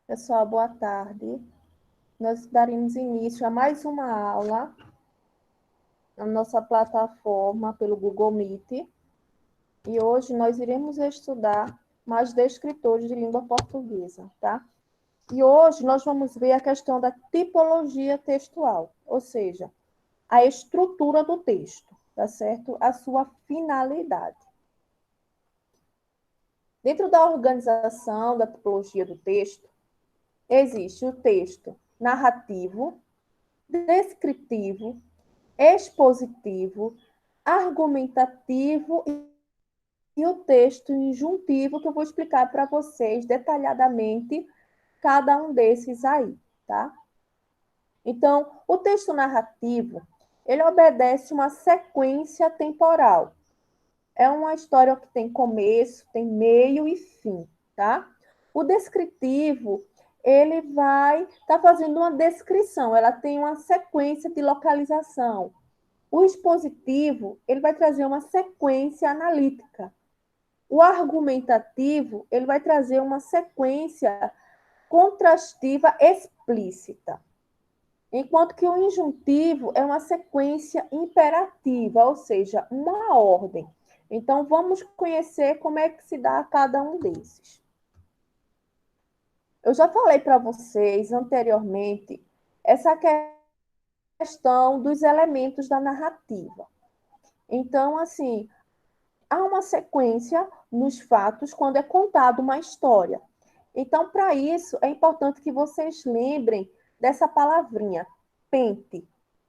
Pessoal, boa tarde. Nós daremos início a mais uma aula na nossa plataforma pelo Google Meet. E hoje nós iremos estudar mais descritores de língua portuguesa, tá? E hoje nós vamos ver a questão da tipologia textual, ou seja, a estrutura do texto, tá certo? A sua finalidade. Dentro da organização da tipologia do texto, existe o texto narrativo, descritivo, expositivo, argumentativo e o texto injuntivo, que eu vou explicar para vocês detalhadamente cada um desses aí, tá? Então, o texto narrativo, ele obedece uma sequência temporal. É uma história que tem começo, tem meio e fim, tá? O descritivo, ele vai estar fazendo uma descrição, ela tem uma sequência de localização. O expositivo, ele vai trazer uma sequência analítica. O argumentativo, ele vai trazer uma sequência contrastiva explícita. Enquanto que o injuntivo é uma sequência imperativa, ou seja, uma ordem. Então, vamos conhecer como é que se dá cada um desses. Eu já falei para vocês anteriormente essa questão dos elementos da narrativa. Então, assim, há uma sequência nos fatos quando é contada uma história. Então, para isso, é importante que vocês lembrem dessa palavrinha, pente,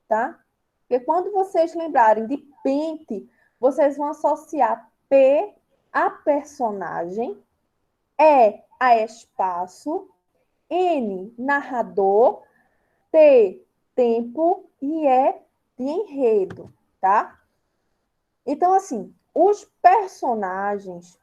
tá? Porque quando vocês lembrarem de pente, vocês vão associar P a personagem, E a espaço, N narrador, T tempo e E de enredo, tá? Então, assim, os personagens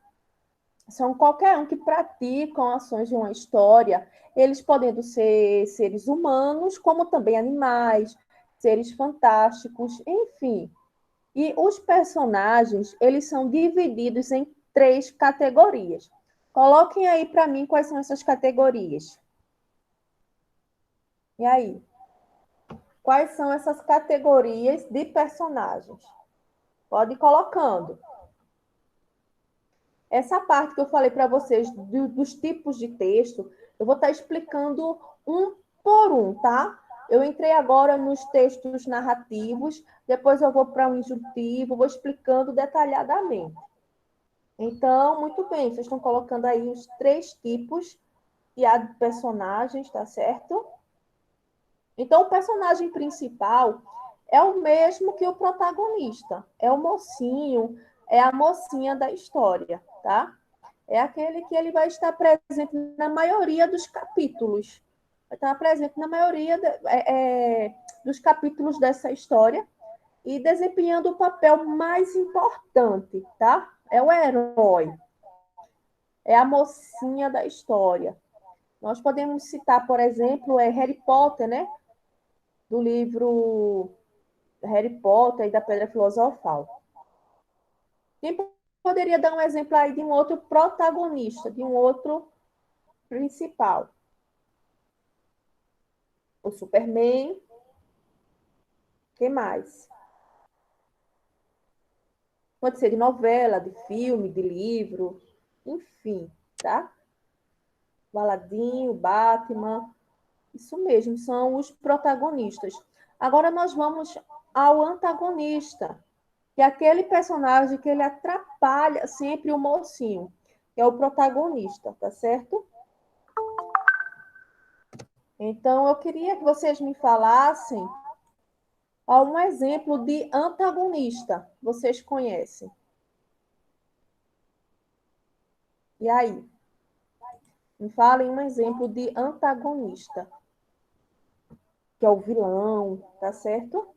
são qualquer um que praticam ações de uma história, eles podendo ser seres humanos, como também animais, seres fantásticos, enfim. E os personagens, eles são divididos em 3 categorias. Coloquem aí para mim quais são essas categorias. E aí? Quais são essas categorias de personagens? Pode ir colocando. Essa parte que eu falei para vocês dos tipos de texto, eu vou estar explicando um por um, tá? Eu entrei agora nos textos narrativos, depois eu vou para o injuntivo, vou explicando detalhadamente. Então, muito bem, vocês estão colocando aí os 3 tipos de personagens, tá certo? Então, o personagem principal é o mesmo que o protagonista, é o mocinho, é a mocinha da história, tá? É aquele que ele vai estar presente na maioria dos capítulos. Vai estar presente na maioria dos capítulos dessa história e desempenhando o papel mais importante, tá? É o herói, é a mocinha da história. Nós podemos citar, por exemplo, Harry Potter, né? Do livro Harry Potter e da Pedra Filosofal. Quem poderia dar um exemplo aí de um outro protagonista, de um outro principal? O Superman. Que mais? Pode ser de novela, de filme, de livro, enfim, tá? O Aladdin, o Batman, isso mesmo, são os protagonistas. Agora nós vamos ao antagonista, que é aquele personagem que ele atrapalha sempre o mocinho, que é o protagonista, tá certo? Então, eu queria que vocês me falassem um exemplo de antagonista. Vocês conhecem? E aí? Me falem um exemplo de antagonista, que é o vilão, tá certo?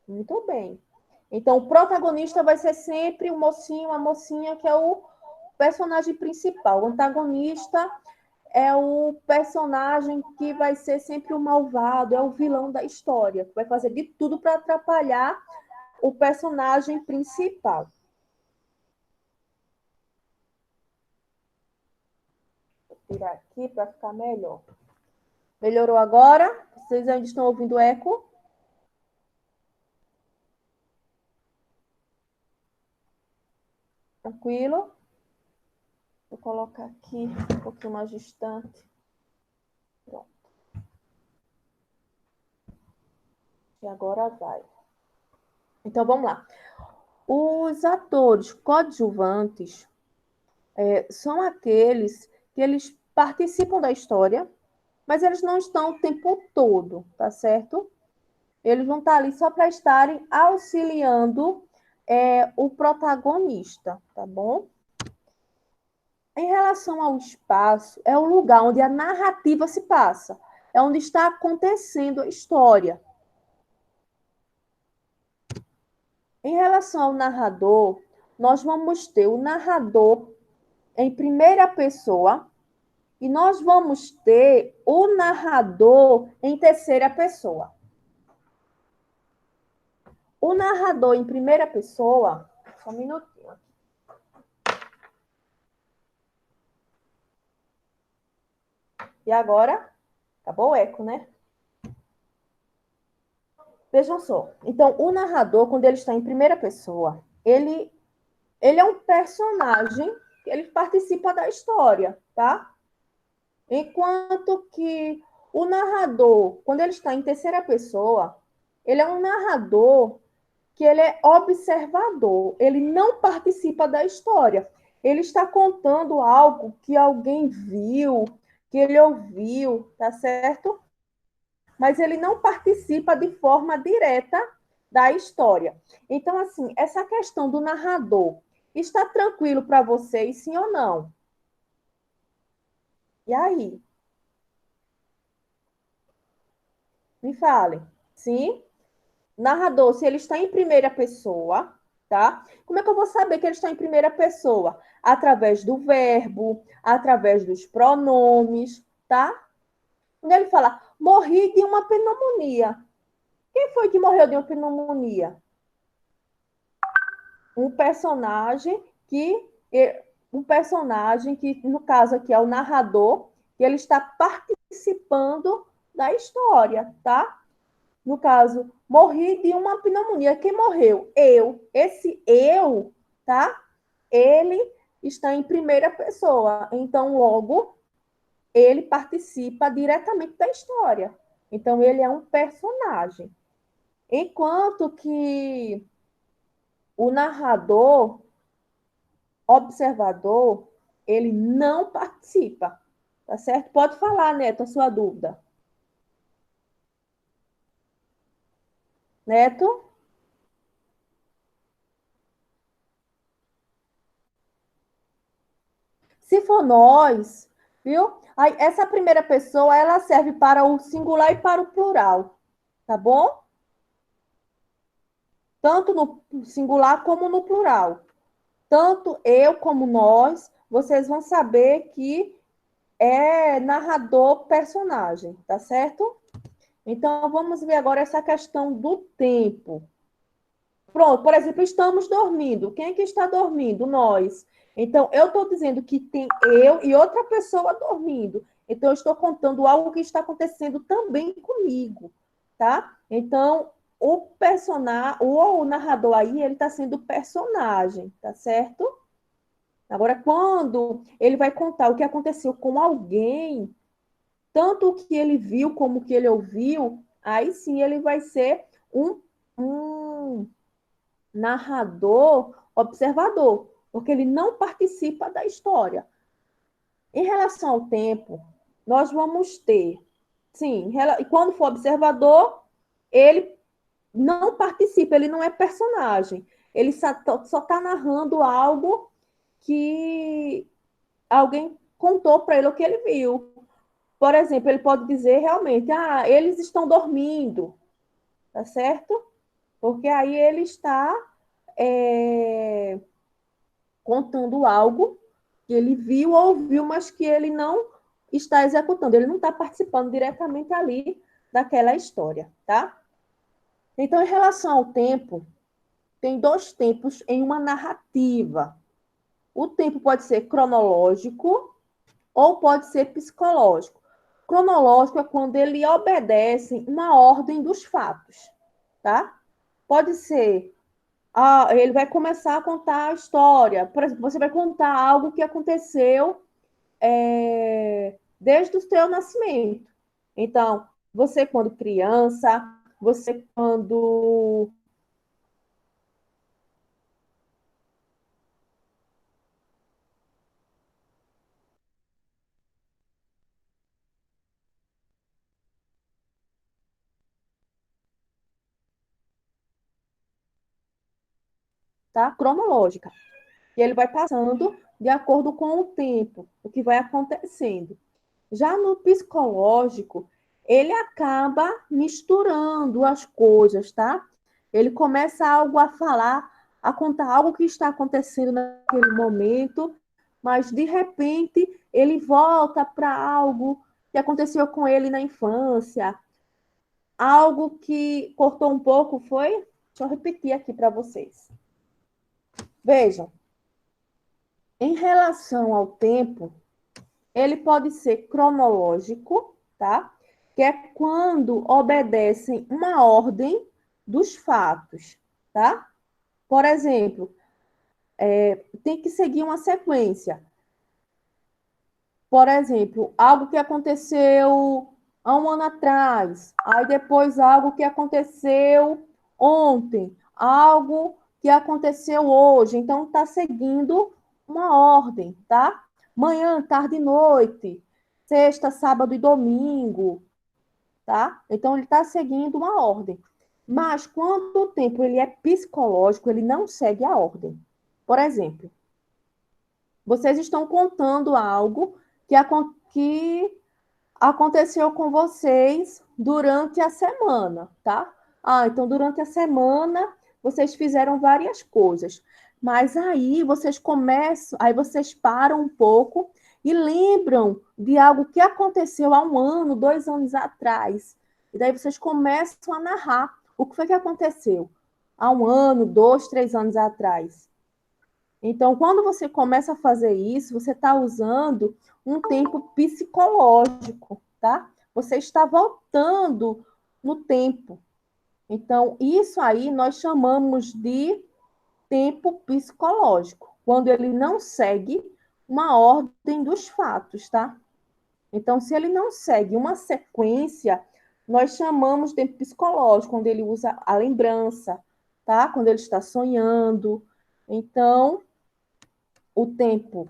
Muito bem. Então, o protagonista vai ser sempre o mocinho, a mocinha, que é o personagem principal. O antagonista é o personagem que vai ser sempre o malvado, é o vilão da história, que vai fazer de tudo para atrapalhar o personagem principal. tirar aqui para ficar melhor. Melhorou agora? Vocês ainda estão ouvindo eco? Tranquilo? Vou colocar aqui um pouquinho mais distante. Pronto. E agora vai. Então, vamos lá. Os atores coadjuvantes são aqueles que eles participam da história, mas eles não estão o tempo todo, tá certo? Eles vão estar ali só para estarem auxiliando o protagonista, tá bom? Em relação ao espaço, é o lugar onde a narrativa se passa, é onde está acontecendo a história. Em relação ao narrador, nós vamos ter o narrador em primeira pessoa e nós vamos ter o narrador em terceira pessoa. O narrador em primeira pessoa, só um minutinho. E agora, acabou o eco, né? Vejam só. Então, o narrador, quando ele está em primeira pessoa, ele é um personagem, ele participa da história, tá? Enquanto que o narrador, quando ele está em terceira pessoa, ele é um narrador que ele é observador, ele não participa da história. Ele está contando algo que alguém viu, que ele ouviu, tá certo? Mas ele não participa de forma direta da história. Então, assim, essa questão do narrador está tranquilo para vocês, sim ou não? E aí? Me falem. Sim? Narrador, se ele está em primeira pessoa, tá? Como é que eu vou saber que ele está em primeira pessoa? Através do verbo, através dos pronomes, tá? Quando ele fala, morri de uma pneumonia. Quem foi que morreu de uma pneumonia? Um personagem que, no caso aqui é o narrador, que ele está participando da história, tá? No caso, morri de uma pneumonia. Quem morreu? Eu. Esse eu, tá? Ele está em primeira pessoa. Então, logo, ele participa diretamente da história. Então, ele é um personagem. Enquanto que o narrador, observador, ele não participa. Tá certo? Pode falar, Neto, a sua dúvida. Neto? Se for nós, viu? Aí, essa primeira pessoa, ela serve para o singular e para o plural, tá bom? Tanto no singular como no plural. Tanto eu como nós, vocês vão saber que é narrador personagem, tá certo? Então, vamos ver agora essa questão do tempo. Pronto, por exemplo, estamos dormindo. Quem é que está dormindo? Nós. Então, eu estou dizendo que tem eu e outra pessoa dormindo. Então, eu estou contando algo que está acontecendo também comigo, tá? Então, o narrador aí, ele está sendo personagem, tá certo? Agora, quando ele vai contar o que aconteceu com alguém, tanto o que ele viu como o que ele ouviu, aí sim ele vai ser um narrador observador, porque ele não participa da história. Em relação ao tempo, nós vamos ter, sim, e quando for observador, ele não participa, ele não é personagem, ele só está narrando algo que alguém contou para ele o que ele viu. Por exemplo, ele pode dizer realmente, eles estão dormindo, tá certo? Porque aí ele está contando algo que ele viu ou ouviu, mas que ele não está executando, ele não está participando diretamente ali daquela história, tá? Então, em relação ao tempo, tem dois tempos em uma narrativa. O tempo pode ser cronológico ou pode ser psicológico. Cronológico é quando ele obedece uma ordem dos fatos, tá? Pode ser, ele vai começar a contar a história. Por exemplo, você vai contar algo que aconteceu desde o seu nascimento. Então, você quando criança, você quando tá? Cronológica. E ele vai passando de acordo com o tempo, o que vai acontecendo. Já no psicológico, ele acaba misturando as coisas, tá? Ele começa algo a falar, a contar algo que está acontecendo naquele momento, mas de repente ele volta para algo que aconteceu com ele na infância, algo que cortou um pouco, foi? Deixa eu repetir aqui para vocês. Vejam, em relação ao tempo, ele pode ser cronológico, tá? Que é quando obedecem uma ordem dos fatos, tá? Por exemplo, tem que seguir uma sequência. Por exemplo, algo que aconteceu há um ano atrás, aí depois algo que aconteceu ontem, algo que aconteceu hoje. Então, está seguindo uma ordem, tá? Manhã, tarde e noite, sexta, sábado e domingo, tá? Então, ele está seguindo uma ordem. Mas, quando o tempo ele é psicológico, ele não segue a ordem. Por exemplo, vocês estão contando algo que aconteceu com vocês durante a semana, tá? Então durante a semana vocês fizeram várias coisas, mas aí vocês começam, aí vocês param um pouco e lembram de algo que aconteceu há um ano, 2 anos atrás. E daí vocês começam a narrar o que foi que aconteceu há um ano, 2, 3 anos atrás. Então, quando você começa a fazer isso, você está usando um tempo psicológico, tá? Você está voltando no tempo. Então, isso aí nós chamamos de tempo psicológico, quando ele não segue uma ordem dos fatos, tá? Então, se ele não segue uma sequência, nós chamamos de tempo psicológico, quando ele usa a lembrança, tá? Quando ele está sonhando. Então, o tempo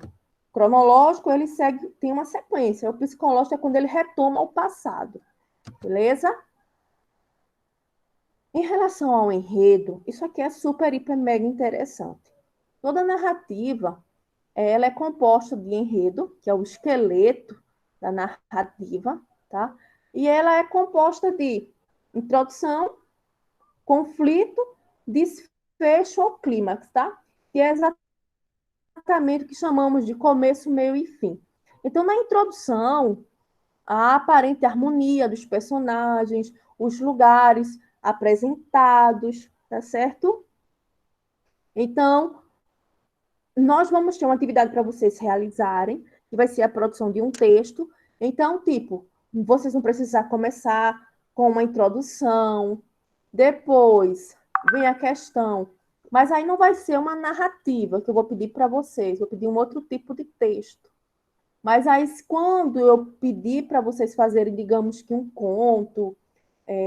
cronológico, ele segue, tem uma sequência. O psicológico é quando ele retoma o passado. Beleza? Em relação ao enredo, isso aqui é super, hiper, mega interessante. Toda narrativa, ela é composta de enredo, que é o esqueleto da narrativa, tá? E ela é composta de introdução, conflito, desfecho ou clímax, tá? Que é exatamente o que chamamos de começo, meio e fim. Então, na introdução, a aparente harmonia dos personagens, os lugares apresentados, tá certo? Então, nós vamos ter uma atividade para vocês realizarem, que vai ser a produção de um texto. Então, tipo, vocês vão precisar começar com uma introdução, depois vem a questão, mas aí não vai ser uma narrativa que eu vou pedir para vocês, vou pedir um outro tipo de texto. Mas aí, quando eu pedir para vocês fazerem, digamos que um conto,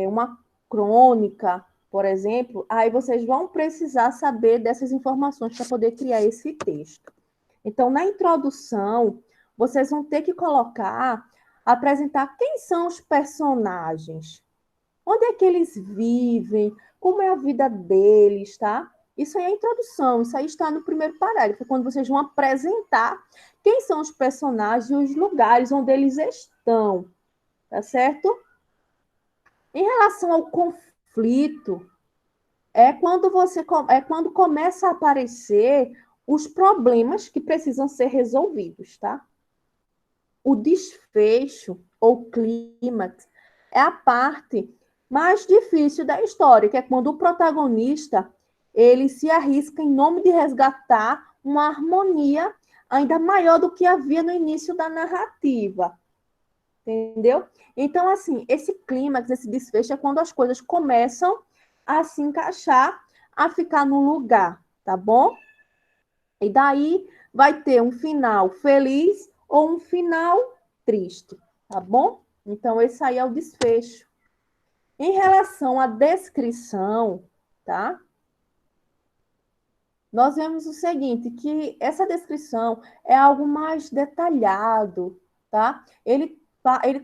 uma crônica, por exemplo, aí vocês vão precisar saber dessas informações para poder criar esse texto. Então, na introdução, vocês vão ter que colocar, apresentar quem são os personagens, onde é que eles vivem, como é a vida deles, tá? Isso aí é a introdução, isso aí está no primeiro parágrafo, quando vocês vão apresentar quem são os personagens e os lugares onde eles estão, tá certo? Em relação ao conflito, é quando começa a aparecer os problemas que precisam ser resolvidos, tá? O desfecho ou clímax é a parte mais difícil da história, que é quando o protagonista ele se arrisca em nome de resgatar uma harmonia ainda maior do que havia no início da narrativa. Entendeu? Então, assim, esse clímax, esse desfecho é quando as coisas começam a se encaixar, a ficar no lugar, tá bom? E daí vai ter um final feliz ou um final triste, tá bom? Então, esse aí é o desfecho. Em relação à descrição, tá? Nós vemos o seguinte, que essa descrição é algo mais detalhado, tá? Ele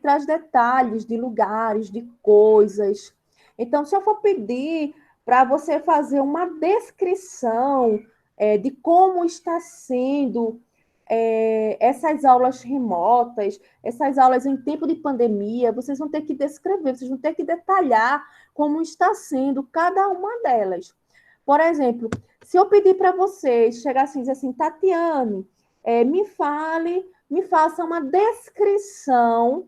traz detalhes de lugares, de coisas. Então, se eu for pedir para você fazer uma descrição de como está sendo essas aulas remotas, essas aulas em tempo de pandemia, vocês vão ter que descrever, vocês vão ter que detalhar como está sendo cada uma delas. Por exemplo, se eu pedir para vocês chegar assim, dizer assim, Tatiane, me faça uma descrição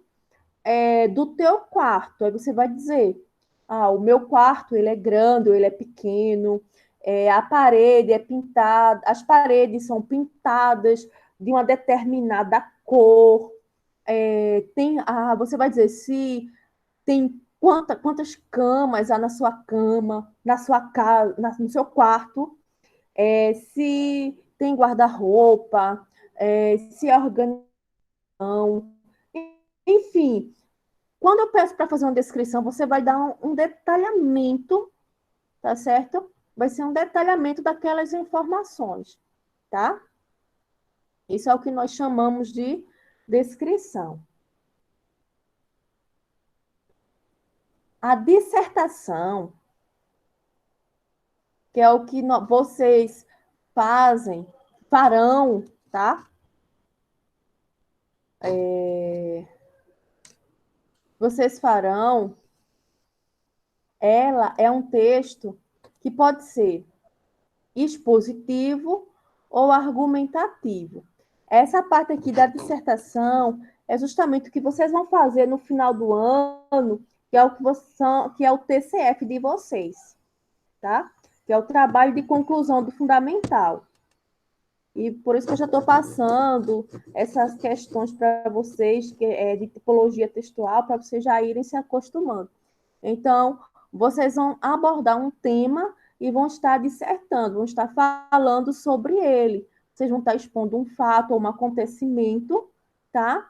do teu quarto. Aí você vai dizer, o meu quarto ele é grande, ou ele é pequeno, a parede é pintada, as paredes são pintadas de uma determinada cor. Você vai dizer se tem quantas camas há na sua cama, na sua casa, no seu quarto, se tem guarda-roupa, se é organização. Enfim, quando eu peço para fazer uma descrição, você vai dar um detalhamento, tá certo? Vai ser um detalhamento daquelas informações, tá? Isso é o que nós chamamos de descrição. A dissertação, que é o que vocês farão, tá? Vocês farão, ela é um texto que pode ser expositivo ou argumentativo. Essa parte aqui da dissertação é justamente o que vocês vão fazer no final do ano, que é o TCF de vocês, tá? Que é o trabalho de conclusão do fundamental. E por isso que eu já estou passando essas questões para vocês, que é de tipologia textual, para vocês já irem se acostumando. Então, vocês vão abordar um tema e vão estar dissertando, vão estar falando sobre ele. Vocês vão estar expondo um fato ou um acontecimento, tá?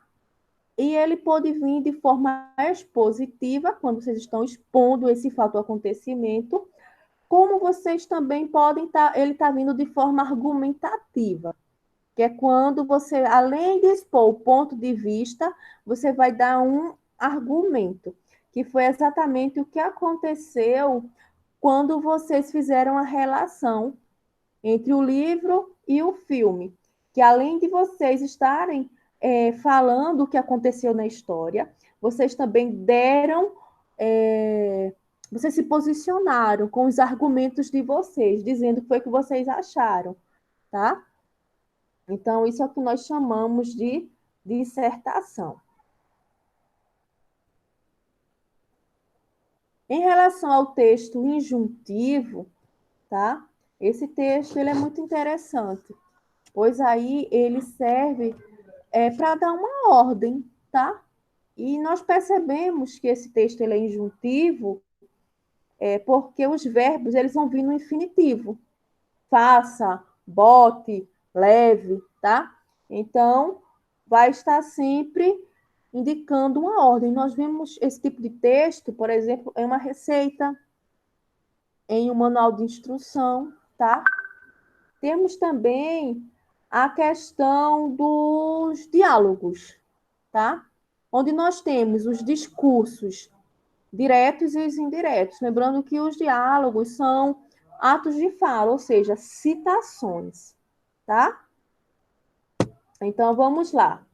E ele pode vir de forma expositiva, quando vocês estão expondo esse fato ou acontecimento, como vocês também podem estar, ele está vindo de forma argumentativa, que é quando você, além de expor o ponto de vista, você vai dar um argumento, que foi exatamente o que aconteceu quando vocês fizeram a relação entre o livro e o filme, que além de vocês estarem falando o que aconteceu na história, vocês também deram, vocês se posicionaram com os argumentos de vocês, dizendo o que foi que vocês acharam, tá? Então, isso é o que nós chamamos de dissertação. Em relação ao texto injuntivo, tá? Esse texto ele é muito interessante, pois aí ele serve para dar uma ordem, tá? E nós percebemos que esse texto ele é injuntivo porque os verbos eles vão vir no infinitivo. Faça, bote, leve, tá? Então, vai estar sempre indicando uma ordem. Nós vemos esse tipo de texto, por exemplo, em uma receita, em um manual de instrução, tá? Temos também a questão dos diálogos, tá? Onde nós temos os discursos diretos e os indiretos. Lembrando que os diálogos são atos de fala, ou seja, citações, tá? Então, vamos lá.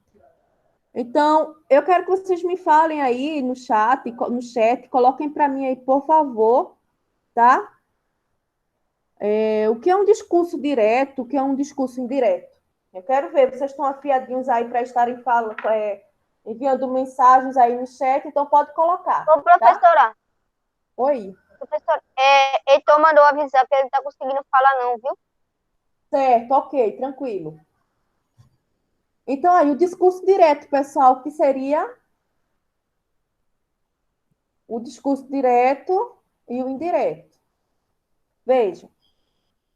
Então, eu quero que vocês me falem aí no chat, coloquem para mim aí, por favor, tá? O que é um discurso direto, o que é um discurso indireto? Eu quero ver, vocês estão afiadinhos aí para estarem falando, enviando mensagens aí no chat, então pode colocar. Ô, professora. Tá? Oi. Professora, Heitor mandou avisar que ele não está conseguindo falar não, viu? Certo, ok, tranquilo. Então, aí, o discurso direto, pessoal, que seria o discurso direto e o indireto. Vejam.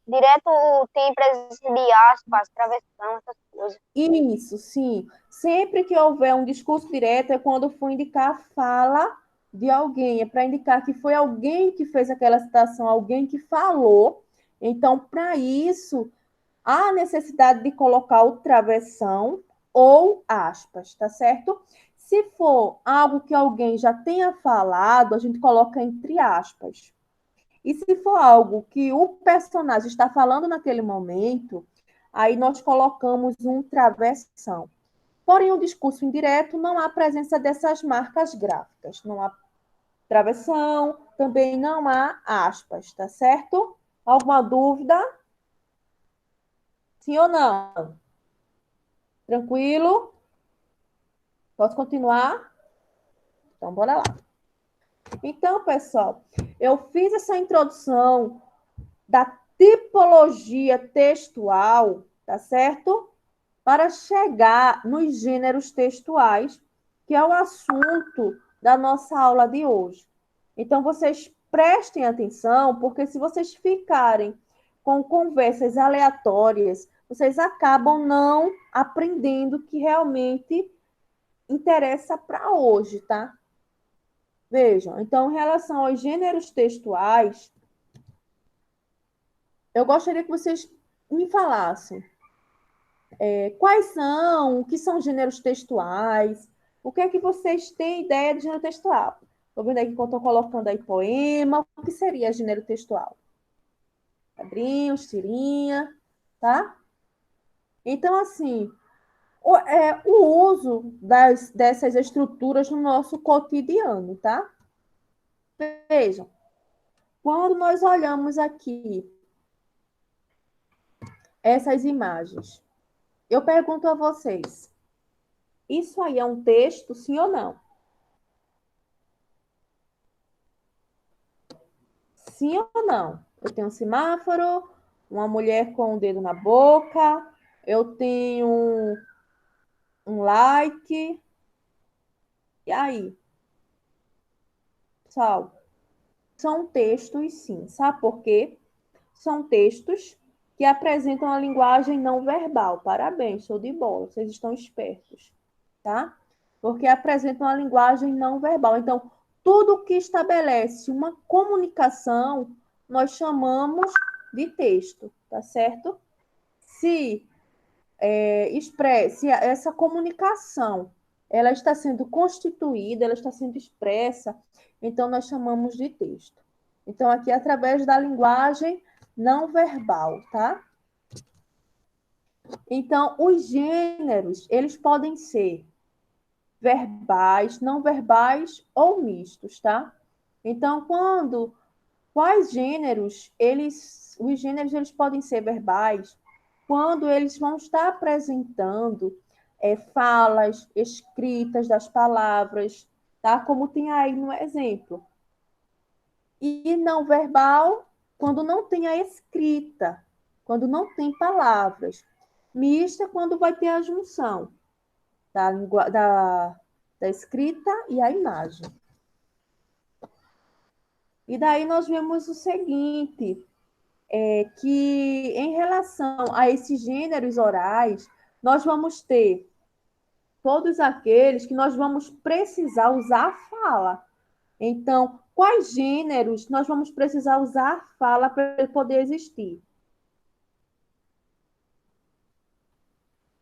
Direto tem presença de aspas, travessão, essas coisas. Isso, sim. Sempre que houver um discurso direto é quando for indicar a fala de alguém, é para indicar que foi alguém que fez aquela citação, alguém que falou. Então, para isso, há necessidade de colocar o travessão ou aspas, tá certo? Se for algo que alguém já tenha falado, a gente coloca entre aspas. E se for algo que o personagem está falando naquele momento, aí nós colocamos um travessão. Porém, o discurso indireto não há presença dessas marcas gráficas. Não há travessão, também não há aspas, tá certo? Alguma dúvida? Sim ou não? Tranquilo? Posso continuar? Então, bora lá. Então, pessoal, eu fiz essa introdução da tipologia textual, tá certo? Para chegar nos gêneros textuais, que é o assunto da nossa aula de hoje. Então, vocês prestem atenção, porque se vocês ficarem com conversas aleatórias, vocês acabam não aprendendo o que realmente interessa para hoje, tá? Vejam, então, em relação aos gêneros textuais, eu gostaria que vocês me falassem quais são, o que são gêneros textuais, o que é que vocês têm ideia de gênero textual. Estou vendo aqui que eu estou colocando aí poema, o que seria gênero textual? Quadrinhos, tirinha, tá? Então, assim, o uso dessas estruturas no nosso cotidiano, tá? Vejam, quando nós olhamos aqui essas imagens, eu pergunto a vocês, isso aí é um texto, sim ou não? Sim ou não? Eu tenho um semáforo, uma mulher com o dedo na boca, eu tenho um like. E aí, pessoal? São textos, sim. Sabe por quê? São textos que apresentam a linguagem não verbal. Parabéns, show de bola, vocês estão espertos, tá? Porque apresentam a linguagem não verbal. Então, tudo que estabelece uma comunicação, nós chamamos de texto, tá certo? Se expresse essa comunicação, ela está sendo constituída, ela está sendo expressa, então nós chamamos de texto. Então, aqui é através da linguagem não verbal, tá? Então, os gêneros, eles podem ser verbais, não verbais ou mistos, tá? Então, quais gêneros, os gêneros eles podem ser verbais quando eles vão estar apresentando falas escritas das palavras, tá? Como tem aí no exemplo. E não verbal, quando não tem a escrita, quando não tem palavras. Mista, quando vai ter a junção da escrita e a imagem. E daí nós vemos o seguinte, que em relação a esses gêneros orais, nós vamos ter todos aqueles que nós vamos precisar usar a fala. Então, quais gêneros nós vamos precisar usar a fala para poder existir?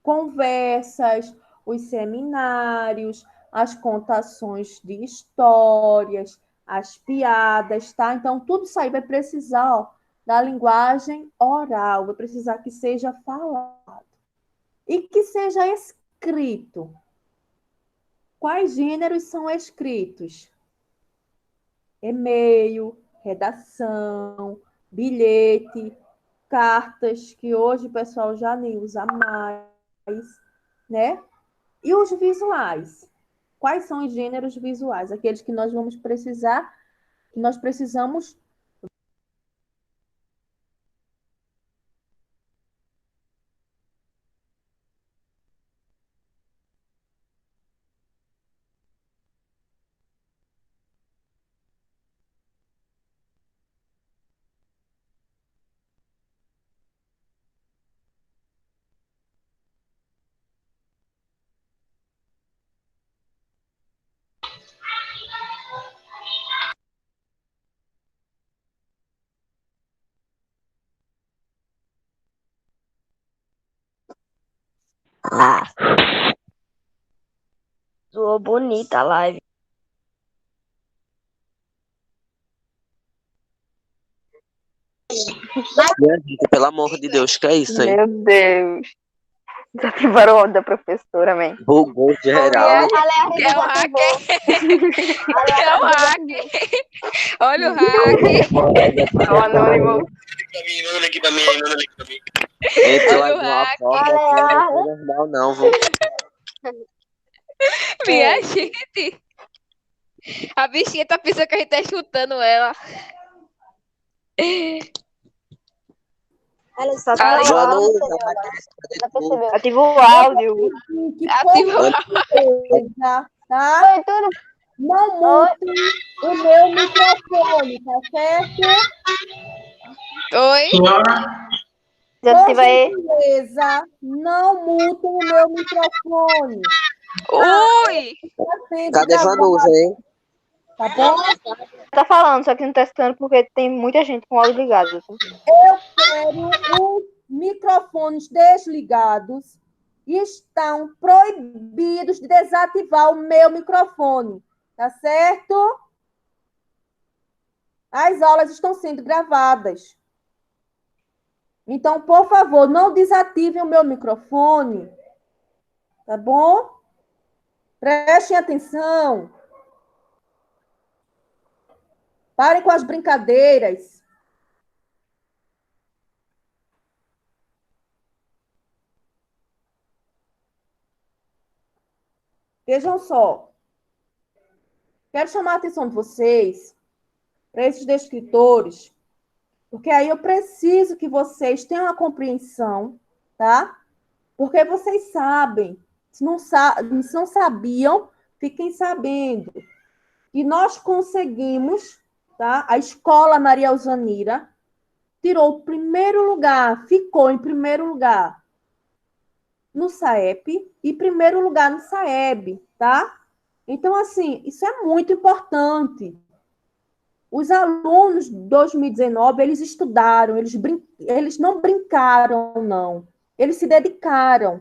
Conversas, os seminários, as contações de histórias, as piadas, tá? Então, tudo isso aí vai precisar, ó, da linguagem oral, vai precisar que seja falado e que seja escrito. Quais gêneros são escritos? E-mail, redação, bilhete, cartas, que hoje o pessoal já nem usa mais, né? E os visuais? Quais são os gêneros visuais? Aqueles que nós vamos precisar, que nós precisamos Ah, soou bonita a live. Minha gente, pelo amor de Deus, que é isso aí? Meu Deus. Desativaram o áudio da professora, man. Bugou geral. Ale É o desativou. hacker. É o hacker. Olha o hacker. O anônimo. Entrou aí Olha o uma hacker. porta aqui, não foi normal não, viu? Minha gente. A bichinha tá pensando que a gente tá chutando ela. Ela só tá tá Joana, falando, já percebeu. Ativa o áudio. Que Ativa por gentileza, tá? Foi tudo. Não mutem o meu microfone, tá certo? Oi? Já Por ativa aí. gentileza, não mutem o meu microfone. Ui! Tá sendo Cadê gravado, Vanusa, hein? tá bom? Tá falando, só que não tá escutando porque tem muita gente com o áudio ligado. Eu quero os microfones desligados e estão proibidos de desativar o meu microfone, tá certo? As aulas estão sendo gravadas. Então, por favor, não desativem o meu microfone, tá bom? Prestem atenção. Parem com as brincadeiras. Vejam só. Quero chamar a atenção de vocês para esses descritores, porque aí eu preciso que vocês tenham a compreensão, tá? Porque vocês sabem, se não sabiam, fiquem sabendo. E nós conseguimos, tá? A Escola Maria Alzanira tirou o primeiro lugar, ficou em primeiro lugar no SAEP e primeiro lugar no SAEB, tá? Então, assim, isso é muito importante. Os alunos de 2019, eles estudaram, eles não brincaram, não. Eles se dedicaram,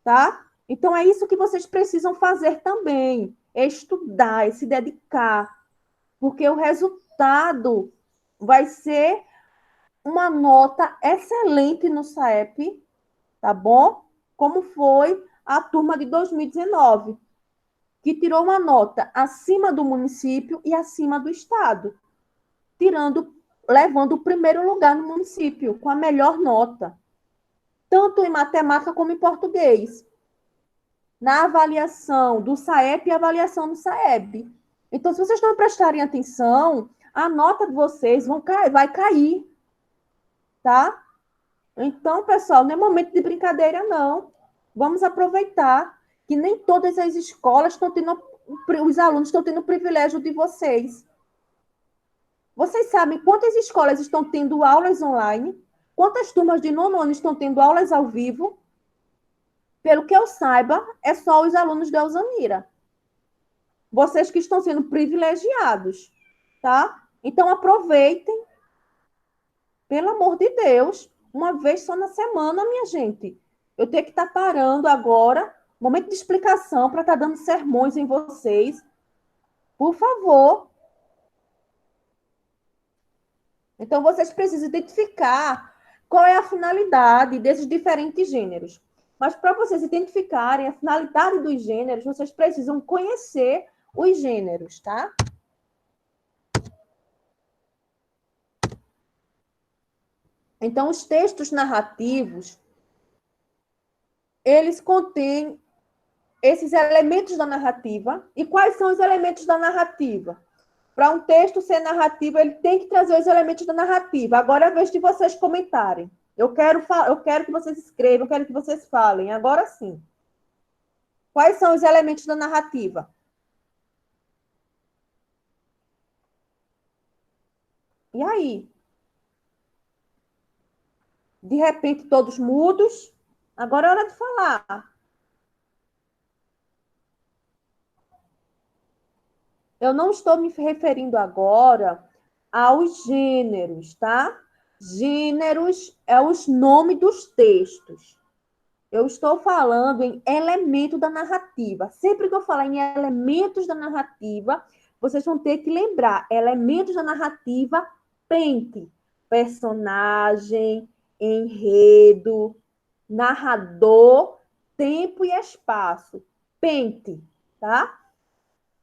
tá? Então, é isso que vocês precisam fazer também, é estudar, é se dedicar, porque o resultado vai ser uma nota excelente no SAEP, tá bom? Como foi a turma de 2019, que tirou uma nota acima do município e acima do estado, levando o primeiro lugar no município, com a melhor nota, tanto em matemática como em português, na avaliação do SAEP e avaliação do SAEB. Então, se vocês não prestarem atenção, a nota de vocês vai cair, tá? Então, pessoal, não é momento de brincadeira, não. Vamos aproveitar que nem todas as escolas estão tendo, os alunos estão tendo o privilégio de vocês. Vocês sabem quantas escolas estão tendo aulas online? Quantas turmas de nono ano estão tendo aulas ao vivo? Pelo que eu saiba, é só os alunos da Alzanira. Vocês que estão sendo privilegiados, tá? Então, aproveitem, pelo amor de Deus, uma vez só na semana, minha gente. Eu tenho que estar parando agora, momento de explicação, para estar dando sermões em vocês. Por favor. Então, vocês precisam identificar qual é a finalidade desses diferentes gêneros. Mas, para vocês identificarem a finalidade dos gêneros, vocês precisam conhecer os gêneros, tá? Então, os textos narrativos, eles contêm esses elementos da narrativa. E quais são os elementos da narrativa? Para um texto ser narrativo, ele tem que trazer os elementos da narrativa. Agora é a vez de vocês comentarem. Eu quero que vocês escrevam, eu quero que vocês falem. Agora sim. Quais são os elementos da narrativa? E aí? De repente, todos mudos. Agora é hora de falar. Eu não estou me referindo agora aos gêneros, tá? Gêneros é os nomes dos textos. Eu estou falando em elemento da narrativa. Sempre que eu falar em elementos da narrativa, vocês vão ter que lembrar. Elementos da narrativa, pente. Personagem, enredo, narrador, tempo e espaço. Pente, tá?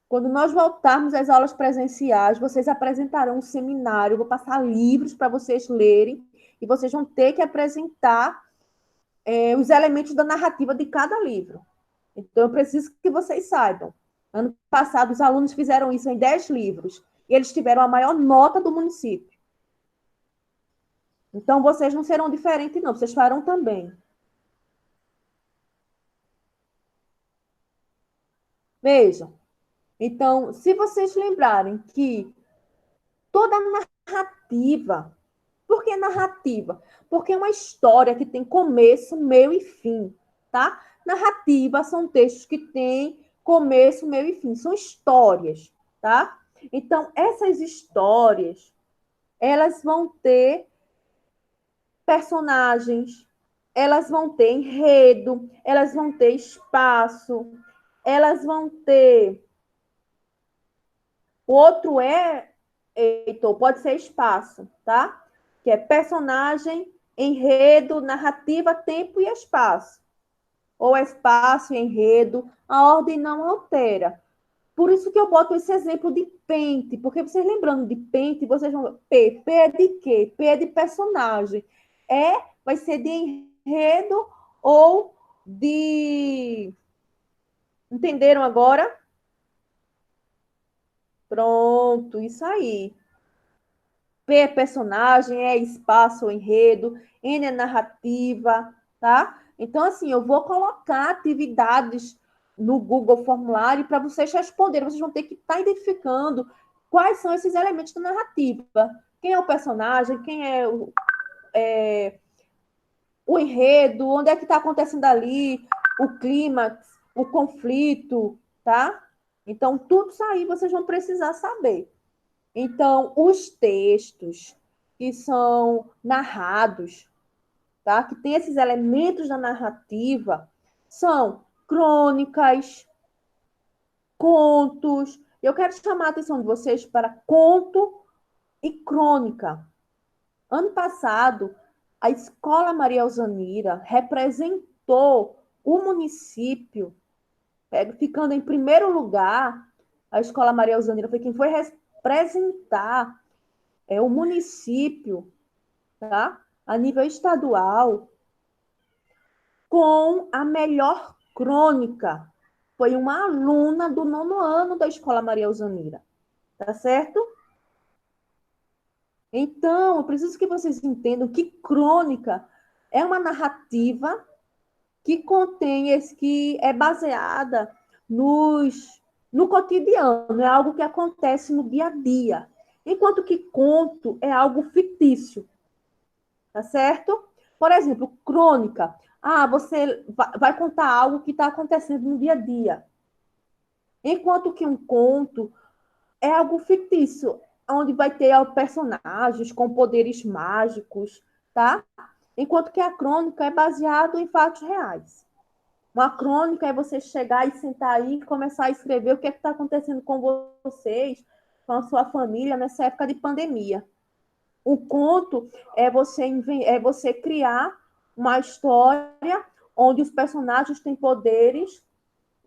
Quando nós voltarmos às aulas presenciais, vocês apresentarão um seminário, eu vou passar livros para vocês lerem, e vocês vão ter que apresentar os elementos da narrativa de cada livro. Então, eu preciso que vocês saibam. Ano passado, os alunos fizeram isso em 10 livros, e eles tiveram a maior nota do município. Então, vocês não serão diferentes, não, vocês farão também. Vejam. Então, se vocês lembrarem que toda narrativa, por que narrativa? Porque é uma história que tem começo, meio e fim, tá? Narrativa são textos que têm começo, meio e fim, são histórias, tá? Então, essas histórias, elas vão ter personagens, elas vão ter enredo, elas vão ter espaço, elas vão ter... O outro Heitor, pode ser espaço, tá? Que é personagem, enredo, narrativa, tempo e espaço. Ou espaço e enredo, a ordem não altera. Por isso que eu boto esse exemplo de pente, porque vocês lembrando de pente, vocês vão... P é de quê? P é de personagem. Vai ser de enredo ou de... Entenderam agora? Pronto, isso aí. P é personagem, espaço ou enredo, N é narrativa, tá? Então, assim, eu vou colocar atividades no Google Formulário para vocês responderem. Vocês vão ter que estar identificando quais são esses elementos da narrativa. Quem é o personagem, quem é o enredo, onde é que está acontecendo ali, o clímax, o conflito, tá? Então, tudo isso aí vocês vão precisar saber. Então, os textos que são narrados, tá? Que tem esses elementos da narrativa, são crônicas, contos. Eu quero chamar a atenção de vocês para conto e crônica. Ano passado, a Escola Maria Alzanira representou o município, ficando em primeiro lugar. A Escola Maria Alzanira foi quem foi representar o município, tá? A nível estadual, com a melhor crônica. Foi uma aluna do 9º ano da Escola Maria Alzanira, tá certo? Então, eu preciso que vocês entendam que crônica é uma narrativa que contém, que é baseada no cotidiano, é algo que acontece no dia a dia. Enquanto que conto é algo fictício, tá certo? Por exemplo, crônica. Você vai contar algo que está acontecendo no dia a dia. Enquanto que um conto é algo fictício, onde vai ter personagens com poderes mágicos, tá? Enquanto que a crônica é baseada em fatos reais. Uma crônica é você chegar e sentar aí e começar a escrever o que está acontecendo com vocês, com a sua família nessa época de pandemia. O conto é você criar uma história onde os personagens têm poderes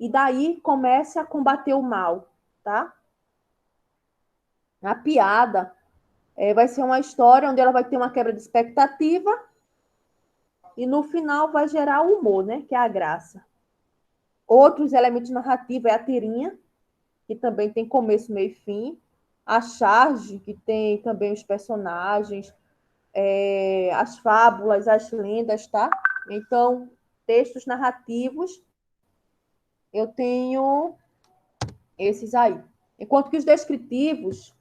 e daí comece a combater o mal, tá? A piada vai ser uma história onde ela vai ter uma quebra de expectativa e no final vai gerar o humor, né? Que é a graça. Outros elementos narrativos é a tirinha, que também tem começo, meio e fim. A charge, que tem também os personagens, as fábulas, as lendas, tá? Então, textos narrativos, eu tenho esses aí. Enquanto que os descritivos,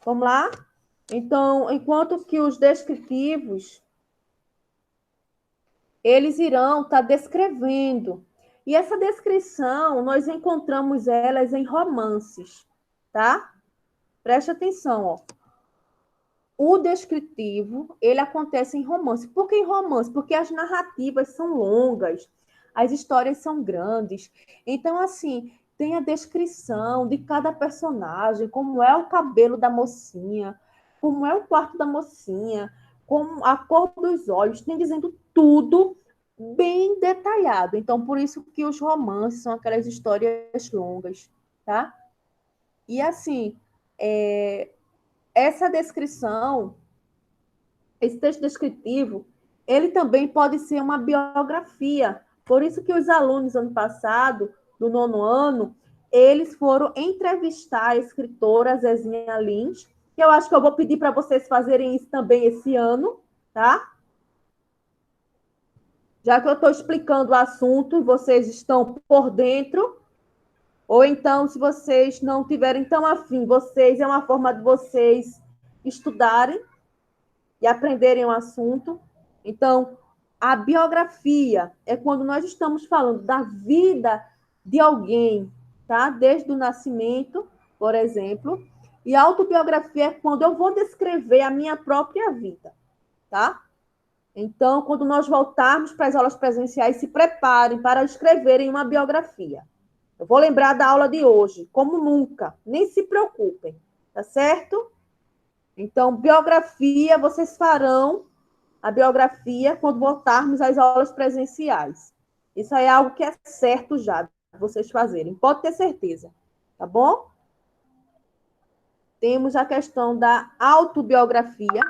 vamos lá? Então, enquanto que os descritivos, eles irão estar descrevendo. E essa descrição, nós encontramos elas em romances, tá? Preste atenção, ó. o descritivo, ele acontece em romance. Por que em romance? Porque as narrativas são longas, as histórias são grandes. Então, assim, tem a descrição de cada personagem, como é o cabelo da mocinha, como é o quarto da mocinha, como a cor dos olhos, tem dizendo tudo bem detalhado. Então, por isso que os romances são aquelas histórias longas, tá? E, assim, essa descrição, esse texto descritivo, ele também pode ser uma biografia. Por isso que os alunos, ano passado, do 9º ano, eles foram entrevistar a escritora Zezinha Lins, que eu acho que eu vou pedir para vocês fazerem isso também esse ano, tá? Já que eu estou explicando o assunto, vocês estão por dentro, ou então, se vocês não tiverem tão afim, é uma forma de vocês estudarem e aprenderem o assunto. Então, a biografia é quando nós estamos falando da vida de alguém, tá? Desde o nascimento, por exemplo. E a autobiografia é quando eu vou descrever a minha própria vida, tá? Então, quando nós voltarmos para as aulas presenciais, se preparem para escreverem uma biografia. Eu vou lembrar da aula de hoje, como nunca. Nem se preocupem, tá certo? Então, biografia, vocês farão a biografia quando voltarmos às aulas presenciais. Isso aí é algo que é certo já, vocês fazerem. Pode ter certeza, tá bom? Temos a questão da autobiografia,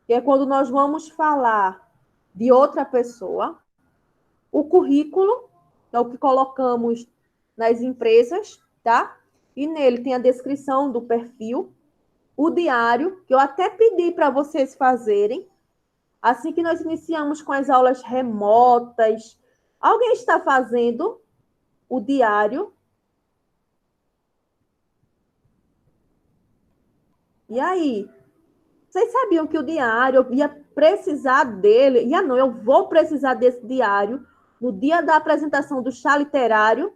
que é quando nós vamos falar de outra pessoa. O currículo, que é o que colocamos nas empresas, tá? E nele tem a descrição do perfil. O diário, que eu até pedi para vocês fazerem, assim que nós iniciamos com as aulas remotas. Alguém está fazendo o diário? E aí? Vocês sabiam que o diário, eu ia precisar dele? Não, eu vou precisar desse diário no dia da apresentação do chá literário.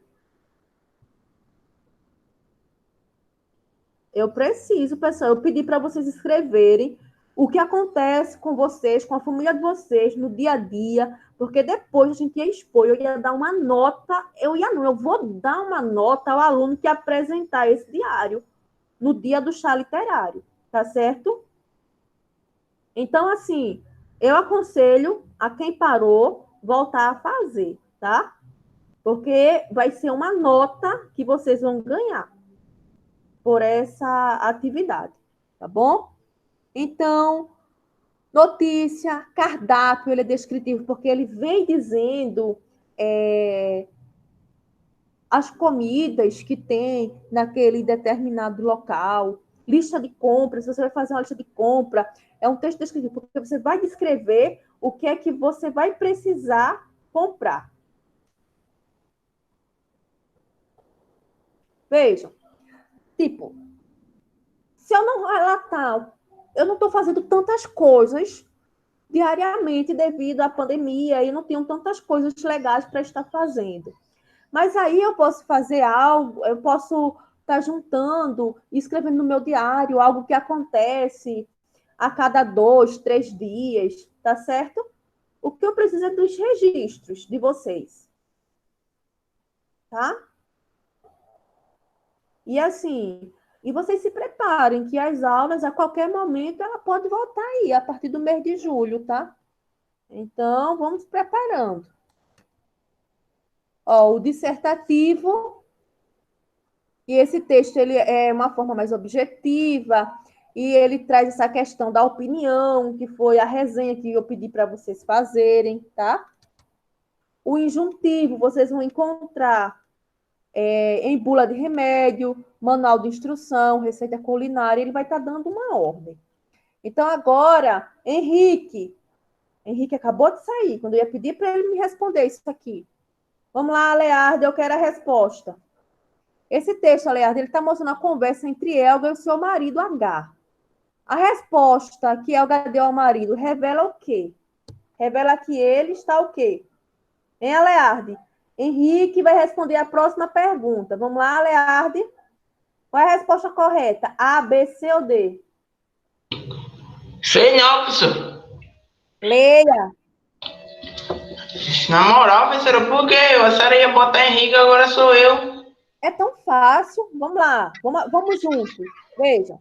Eu preciso, pessoal. Eu pedi para vocês escreverem o que acontece com vocês, com a família de vocês, no dia a dia, porque depois a gente ia expor, eu ia dar uma nota, eu vou dar uma nota ao aluno que apresentar esse diário no dia do chá literário, tá certo? Então, assim, eu aconselho a quem parou voltar a fazer, tá? Porque vai ser uma nota que vocês vão ganhar por essa atividade, tá bom? Então, notícia, cardápio, ele é descritivo porque ele vem dizendo as comidas que tem naquele determinado local, lista de compras, você vai fazer uma lista de compra, é um texto descritivo, porque você vai descrever o que é que você vai precisar comprar. Vejam, tipo, se eu não relatar, eu não estou fazendo tantas coisas diariamente devido à pandemia e não tenho tantas coisas legais para estar fazendo. Mas aí eu posso fazer algo, eu posso estar juntando, escrevendo no meu diário algo que acontece a cada 2, 3 dias, tá certo? O que eu preciso é dos registros de vocês, tá? E assim, e vocês se preparem que as aulas, a qualquer momento, ela pode voltar aí, a partir do mês de julho, tá? Então, vamos preparando. Ó, o dissertativo, e esse texto ele é uma forma mais objetiva, e ele traz essa questão da opinião, que foi a resenha que eu pedi para vocês fazerem, tá? O injuntivo, vocês vão encontrar em bula de remédio, manual de instrução, receita culinária, ele vai estar dando uma ordem. Então, agora, Henrique acabou de sair, quando eu ia pedir para ele me responder isso aqui. Vamos lá, Leardo, eu quero a resposta. Esse texto, Leardo, ele está mostrando a conversa entre Elga e o seu marido, H. A resposta que Elga deu ao marido revela o quê? Revela que ele está o quê? Hein, Leardo? Henrique vai responder a próxima pergunta. Vamos lá, Leardo. Qual é a resposta correta? A, B, C ou D? Sei não, professor. Leia. Na moral, professora, por quê? A senhora ia botar Henrique, agora sou eu. É tão fácil. Vamos lá. Vamos juntos. Veja.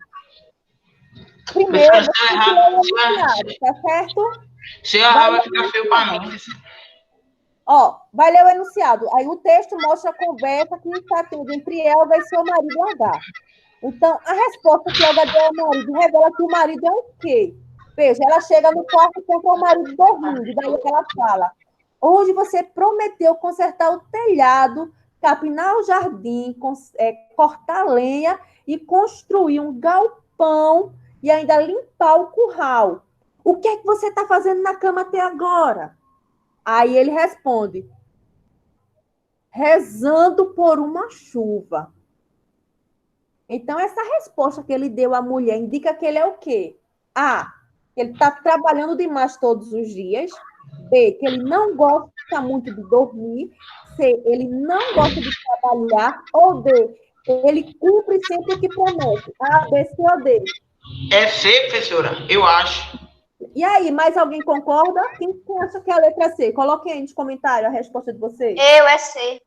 Primeiro, Professora, você se eu tem que errar, ler o enunciado, tá certo? se eu errar vai ficar feio pra mim. Ó, vai ler o enunciado. Aí o texto mostra a conversa que está tendo entre Elga e seu marido H. Então, a resposta que Elga deu ao marido revela que o marido é o quê? Veja, ela chega no quarto e encontra o marido dormindo. Daí ela fala: hoje você prometeu consertar o telhado, capinar o jardim, cortar lenha e construir um galpão e ainda limpar o curral. O que é que você está fazendo na cama até agora? Aí ele responde: rezando por uma chuva. Então, essa resposta que ele deu à mulher indica que ele é o quê? A, que ele está trabalhando demais todos os dias. B, que ele não gosta muito de dormir. C, ele não gosta de trabalhar. Ou D, ele cumpre sempre o que promete. A, B, C ou D. É C, professora, eu acho. E aí, mais alguém concorda? Quem acha que é a letra C? Coloquem aí nos comentários a resposta de vocês. É C.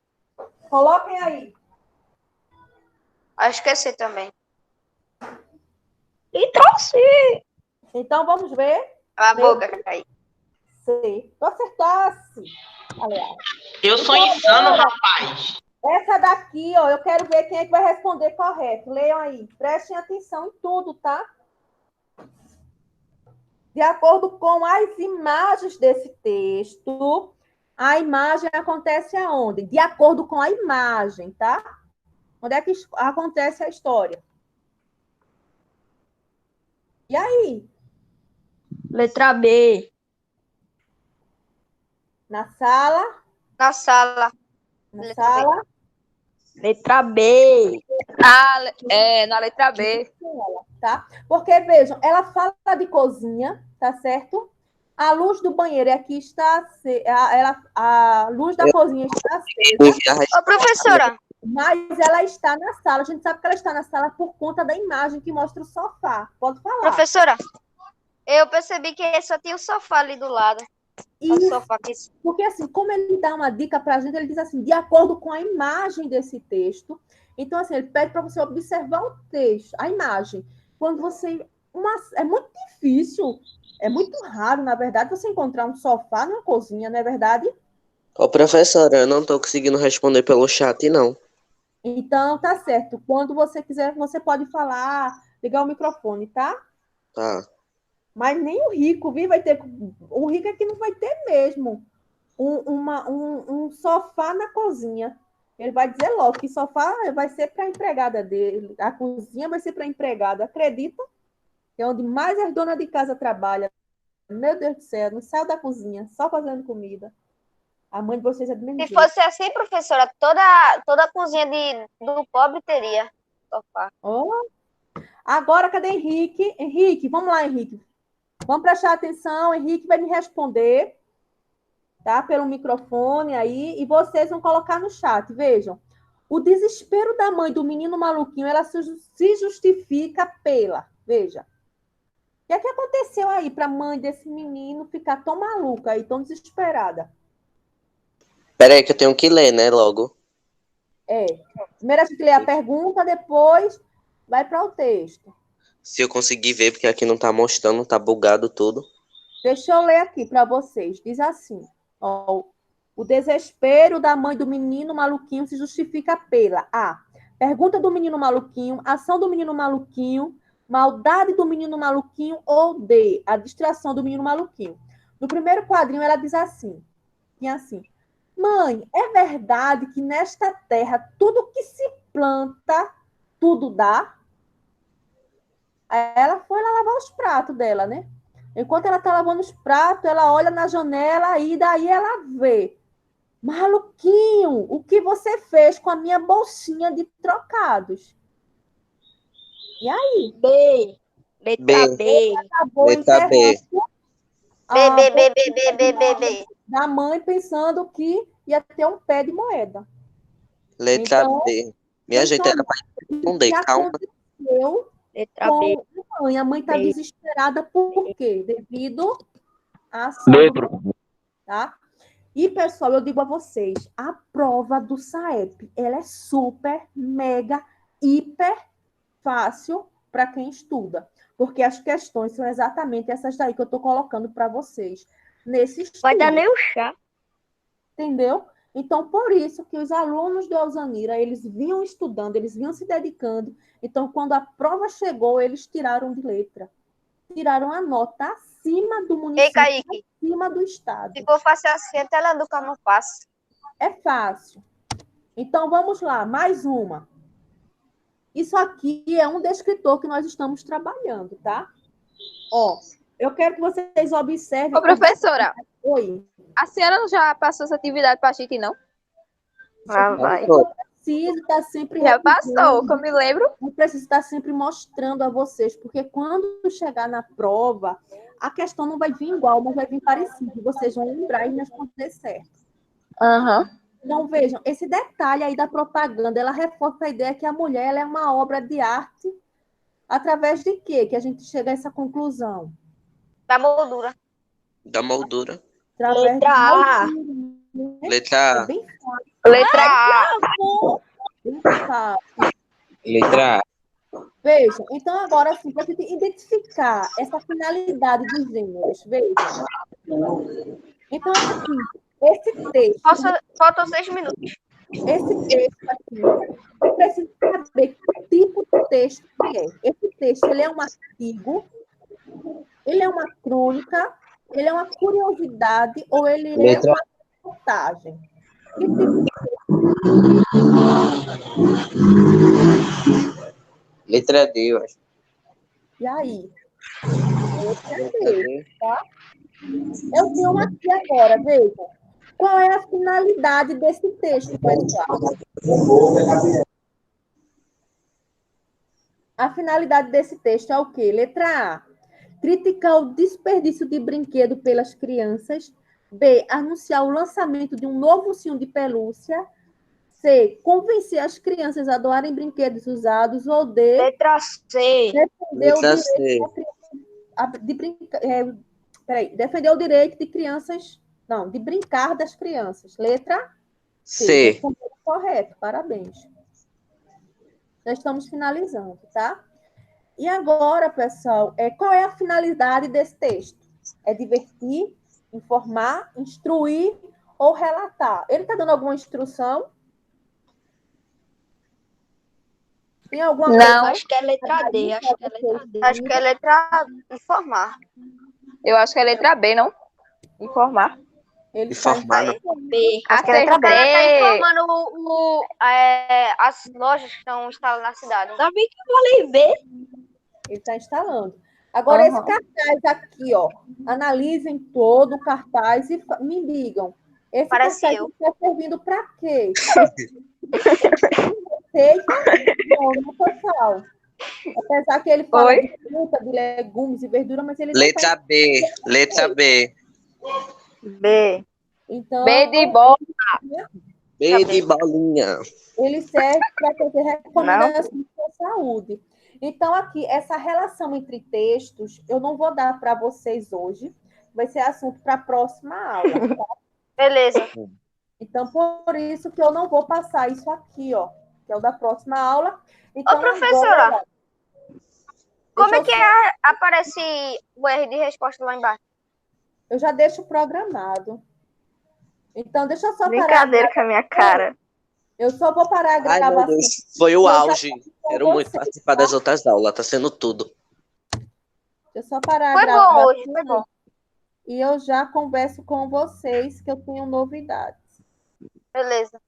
Coloquem aí. Acho que é C também. E trouxe. Então, vamos ver. Cala a boca, Cacai. C. Tu acertasse. Aliás. Eu sou insano, rapaz. Essa daqui, ó, eu quero ver quem é que vai responder correto. Leiam aí. Prestem atenção em tudo, tá? De acordo com as imagens desse texto, a imagem acontece aonde? De acordo com a imagem, tá? Onde é que acontece a história? E aí? Letra B. Na sala? Na sala. Na Letra sala? Letra B. Na letra B. Tá? Porque, vejam, ela fala de cozinha, tá certo? A luz do banheiro aqui está... A luz da cozinha está acesa. Ô, professora. Mas ela está na sala. A gente sabe que ela está na sala por conta da imagem que mostra o sofá. Pode falar. Professora, eu percebi que só tem o sofá ali do lado. O Isso, sofá aqui. porque assim, como ele dá uma dica para a gente, ele diz assim, de acordo com a imagem desse texto. Então, assim, ele pede para você observar o texto, a imagem. Quando você... é muito difícil, é muito raro, na verdade, você encontrar um sofá numa cozinha, não é verdade? Ô, professora, eu não tô conseguindo responder pelo chat, não. Então, tá certo. Quando você quiser, você pode falar, ligar o microfone, tá? Tá. Mas nem o rico, viu? Vai ter. O rico é que não vai ter mesmo um sofá na cozinha. Ele vai dizer logo que sofá vai ser para a empregada dele, a cozinha vai ser para a empregada. Acredita? Que é onde mais as donas de casa trabalham. Meu Deus do céu, não saiu da cozinha, só fazendo comida. A mãe de vocês é do mesmo Se jeito. fosse assim, professora, toda a cozinha do pobre teria sofá. Oh. Agora, cadê Henrique? Henrique, vamos lá, Henrique. Vamos prestar atenção, Henrique vai me responder, tá? Pelo microfone aí, e vocês vão colocar no chat. Vejam, o desespero da mãe do menino maluquinho, ela se justifica pela... Veja, o que é que aconteceu aí para a mãe desse menino ficar tão maluca e tão desesperada? Peraí que eu tenho que ler, né, logo. Primeiro a gente lê a pergunta, depois vai para o texto. Se eu conseguir ver, porque aqui não tá mostrando, tá bugado tudo. Deixa eu ler aqui para vocês. Diz assim, ó, o desespero da mãe do menino maluquinho se justifica pela A, pergunta do menino maluquinho, ação do menino maluquinho, maldade do menino maluquinho ou D, a distração do menino maluquinho. No primeiro quadrinho ela diz assim, mãe, é verdade que nesta terra tudo que se planta, tudo dá? Aí ela foi lá lavar os pratos dela, né? Enquanto ela está lavando os pratos, ela olha na janela e daí ela vê. Maluquinho, o que você fez com a minha bolsinha de trocados? E aí? B. Letra B. B. Acabou Letra B. B. Da mãe pensando que ia ter um pé de moeda. Letra Então, B. Minha gente, era pra responder, o que calma. aconteceu Letra B. com a mãe está B. desesperada por quê? Devido à ação do tá? E, pessoal, eu digo a vocês, a prova do SAEP, ela é super, mega, hiper fácil para quem estuda, porque as questões são exatamente essas daí que eu estou colocando para vocês nesse estudo. Vai dar nem o chá. Entendeu? Então, por isso que os alunos do Elzanira, eles vinham estudando, eles vinham se dedicando. Então, quando a prova chegou, eles tiraram de letra. Tiraram a nota acima do Ei, município, Kaique, acima do estado. se for fácil assim, a tela do carro não passa. É fácil. Então, vamos lá, mais uma. Isso aqui é um descritor que nós estamos trabalhando, tá? Ó, eu quero que vocês observem... Ô, professora, Oi. a senhora não já passou essa atividade pra gente, não? Lá vai. Preciso estar sempre Já repetindo. passou, que eu me lembro. Eu preciso estar sempre mostrando a vocês, porque quando chegar na prova, a questão não vai vir igual, mas vai vir parecida. Vocês vão lembrar e me responder certo. Aham. Então, vejam, esse detalhe aí da propaganda, ela reforça a ideia que a mulher ela é uma obra de arte. Através de quê que a gente chega a essa conclusão? Da moldura. Da moldura. Através Letra A. Letra É A. bem fácil, Letra A. bem fácil. Letra A. Vejam, então agora sim, para a gente identificar essa finalidade dos gêneros, vejam. Então, assim, esse texto, Faltam 6 minutos. aqui, eu preciso saber que tipo de texto que é. Esse texto, ele é um artigo, ele é uma crônica, ele é uma curiosidade ou ele é uma reportagem? Que tipo de Letra D, eu acho. E aí? Tá? Eu tenho aqui agora, veja. Qual é a finalidade desse texto, pessoal? A finalidade desse texto é o quê? Letra A. Criticar o desperdício de brinquedo pelas crianças. B. Anunciar o lançamento de um novo ursinho de pelúcia. C. Convencer as crianças a doarem brinquedos usados. Ou D. Letra C. Defender o Letra direito C. da criança de brincar. Defender o direito de crianças. Não, de brincar das crianças. Letra C. C. Correto, parabéns. Já estamos finalizando, tá? E agora, pessoal, qual é a finalidade desse texto? É divertir, informar, instruir ou relatar? Ele está dando alguma instrução? Tem alguma Não. Acho que é letra D. Acho que é letra informar. Eu acho que é letra B, não? Informar. Ele está Informar. B. Acho que é letra B. Ela tá informando as lojas que estão instaladas na cidade. Sabia que eu falei B? Ele está instalando. Agora, esse cartaz aqui, ó. Analisem todo o cartaz e me digam. Esse Parece cartaz eu. está servindo para quê? Receita? Não, pessoal. Apesar que ele fala Oi? de fruta, de legumes e verdura, mas ele não Letra B. Letra B. B. Então, B de bola. B de bolinha. ele serve para fazer recomendações para a saúde. Então, aqui, essa relação entre textos, eu não vou dar para vocês hoje, vai ser assunto para a próxima aula. Tá? Beleza. Então, por isso que eu não vou passar isso aqui, ó, que é o da próxima aula. Então, Ô, professora, agora, como é que aparece o R de resposta lá embaixo? eu já deixo programado. Então, deixa eu só parar. Brincadeira com a minha cara. Eu só vou parar a Ai, meu gravação. Deus. Foi o Eu já auge. Quero muito vocês, participar das outras aulas. Tá sendo tudo. Deixa eu só parar a Foi bom gravação. hoje, foi bom. E eu já converso com vocês que eu tenho novidades. Beleza.